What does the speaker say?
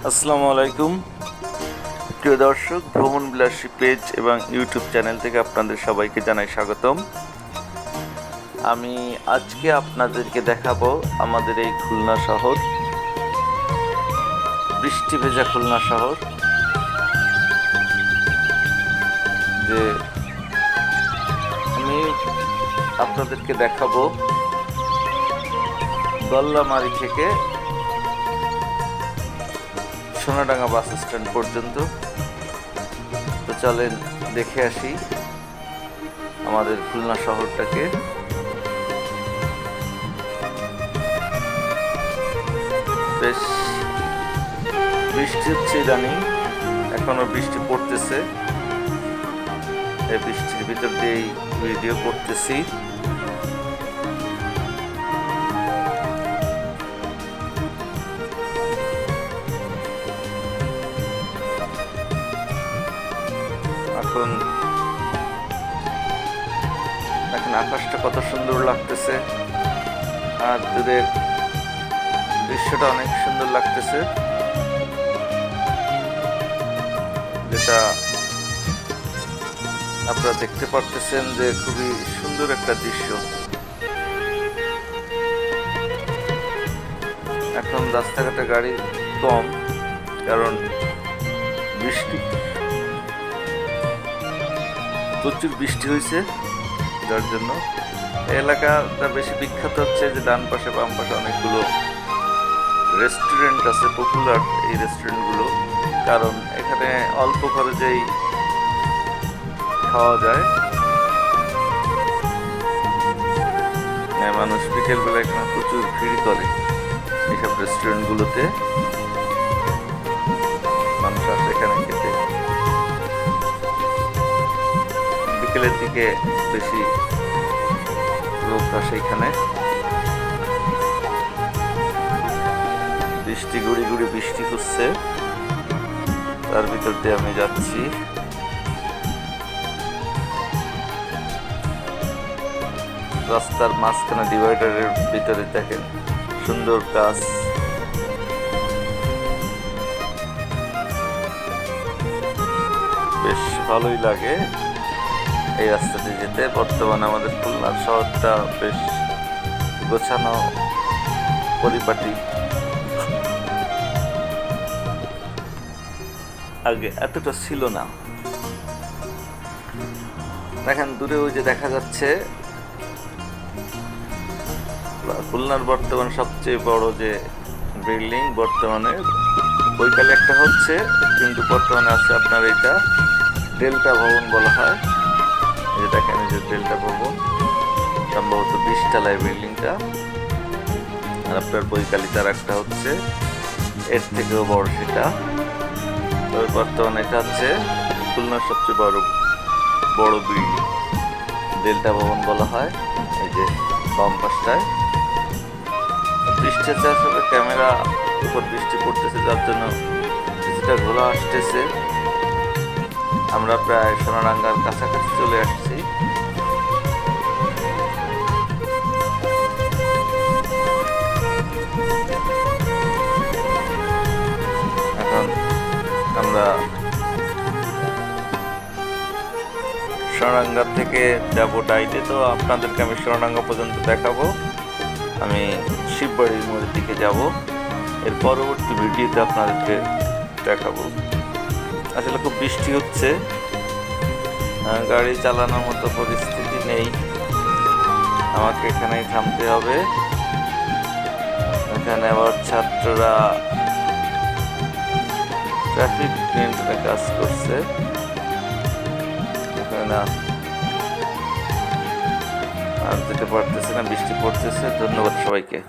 আসসালামু আলাইকুম প্রিয় দর্শক, ভ্রমণ বিলাসী পেজ এবং ইউটিউব চ্যানেল থেকে আপনাদের সবাইকে জানাই স্বাগতম। আমি আজকে আপনাদেরকে দেখাবো আমাদের এই খুলনা শহর, বৃষ্টি ভেজা খুলনা শহর, যে আমি আপনাদেরকে দেখাবো গল্লামারী থেকে সোনাডাঙ্গা বাস স্ট্যান্ড পর্যন্ত। তো চলেন দেখে আসি আমাদের খুলনা শহরটাকে। বেশ বৃষ্টি হচ্ছে ইদানিং, এখনো বৃষ্টি পড়তেছে। এই বৃষ্টির ভিতর দিয়েই ভিডিও করতেছি। এখন আকাশটা কত সুন্দর লাগতেছে, আর দূরের দৃশ্যটা অনেক সুন্দর লাগতেছে, যেটা আপনারা দেখতে পারতেছেন যে খুবই সুন্দর একটা দৃশ্য। এখন রাস্তাঘাটে গাড়ি কম, কারণ প্রচুর বৃষ্টি হয়েছে, যার জন্য এলাকাটা বেশি বিখ্যাত হচ্ছে যে ডান পাশে বাম পাশে অনেকগুলো রেস্টুরেন্ট আছে, পপুলার এই রেস্টুরেন্টগুলো, কারণ এখানে অল্প খরচেই খাওয়া যায়। মানুষ বিকেলবেলা এখানে প্রচুর ভিড় করে, এইসব রেস্টুরেন্টগুলোতে মানুষ আসে এখানে খেতে। বিকেলের দিকে বেশি লোক আসে এখানে। বৃষ্টি গুড়ি গুড়ি বৃষ্টি হচ্ছে, তার ভিতর দিয়ে আমি যাচ্ছি। রাস্তার মাঝখানে ডিভাইডারের ভিতরে দেখেন সুন্দর গাছ, বেশ ভালোই লাগে এই রাস্তাতে যেতে। বর্তমানে আমাদের খুলনা শহরটা বেশ গোছানো পরিপাটি, আগে এতটা ছিল না। দেখেন দূরে ওই যে দেখা যাচ্ছে খুলনার বর্তমান সবচেয়ে বড় যে বিল্ডিং, বর্তমানে বৈকালে একটা হচ্ছে, কিন্তু বর্তমানে আছে আপনার এটা ডেল্টা ভবন বলা হয়। এই যে দেখেন, এই যে ডেল্টা ভবন, সম্ভবত 20 তলায় বিল্ডিংটা। আর আপনার বৈকালি তার একটা হচ্ছে, এর থেকেও বড় সেটা। তবে বর্তমানে এটা হচ্ছে খুলনার সবচেয়ে বড় বিল্ডিং, ডেল্টা ভবন বলা হয়। এই যে বাম পাশটায় বৃষ্টি হচ্ছে, আসলে ক্যামেরা উপর বৃষ্টি পড়তেছে, যার জন্য কিছুটা ঘোলা আসতেছে। আমরা প্রায় সোনাডাঙ্গার কাছাকাছি চলে আসছি। এখন আমরা সোনাডাঙ্গা থেকে যাবো ডাইটে। তো আপনাদেরকে আমি সোনাডাঙ্গা পর্যন্ত দেখাবো। আমি শিববাড়ির মোড়ের দিকে যাব, এর পরবর্তী ভিডিওতে আপনাদেরকে দেখাবো। আসলে খুব বৃষ্টি হচ্ছে, গাড়ি চালানোর মতো পরিস্থিতি নেই, আমাকে এখানেই থামতে হবে। এখানে আবার ছাত্ররা ট্রাফিক নিয়ন্ত্রণে কাজ করছে। এখানে আর যেতে পারতেছে না, বৃষ্টি পড়তেছে। ধন্যবাদ সবাইকে।